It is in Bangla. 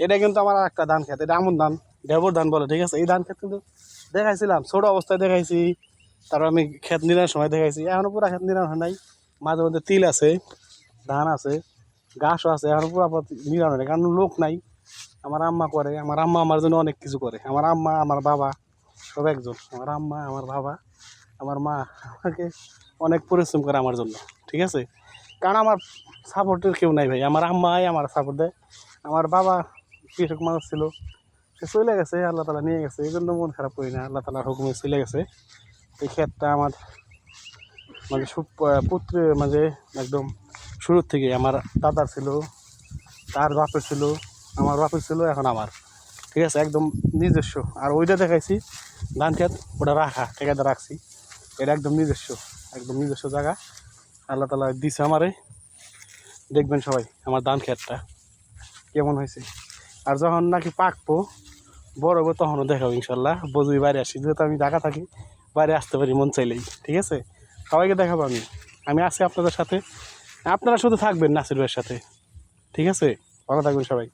এটা কিন্তু আমার একটা ধান খেত, এটা আমন ধান, দেবর ধান বলে, ঠিক আছে। এই ধান খেত কিন্তু দেখাইছিলাম, ছোট অবস্থায় দেখাইছি, তারপর আমি খেত নিরানোর সময় দেখাইছি। এখনো পুরা খেত নিরানো হয় নাই, মাঝে মধ্যে তিল আছে, ধান আছে, ঘাসও আছে, এখনো পুরা নিরানো নেই, কারণ লোক নাই। আমার আম্মা করে, আমার আম্মা আমার জন্য অনেক কিছু করে। আমার আম্মা, আমার বাবা সব একজন। আমার আম্মা, আমার বাবা, আমার মা আমাকে অনেক পরিশ্রম করে আমার জন্য, ঠিক আছে। কারণ আমার সাপোর্টের কেউ নাই ভাই, আমার আম্মাই আমার সাপোর্ট দেয়। আমার বাবা কৃষক মানুষ ছিল, সে চলে গেছে, আল্লাহ তালা নিয়ে গেছে, এই জন্য মন খারাপ করি না, আল্লাহ তালার হুকুমে চলে গেছে। এই ক্ষেতটা আমার মানে পুত্র মানে একদম শুরুর থেকে আমার দাদার ছিল, তার বাপের ছিল, আমার বাপের ছিল, এখন আমার, ঠিক আছে, একদম নিজস্ব। আর ওইটা দেখাইছি ধান ক্ষেত, ওটা রাখা ঠেকাতে রাখছি, এটা একদম নিজস্ব, একদম নিজস্ব জায়গা আল্লাহ তালা দিছে আমারে। দেখবেন সবাই আমার ধান ক্ষেতটা কেমন হয়েছে। আর যখন নাকি পাকবো, বড় হবো, তখনও দেখাবো ইনশাল্লাহ। বজুই বাইরে আসি, যেহেতু আমি ঢাকা থাকি, বাইরে আসতে পারি মন চাইলেই, ঠিক আছে। সবাইকে দেখাবো আমি, আমি আছি আপনাদের সাথে, আপনারা শুধু থাকবেন নাসির ভাইয়ের সাথে, ঠিক আছে। ভালো থাকবেন সবাই।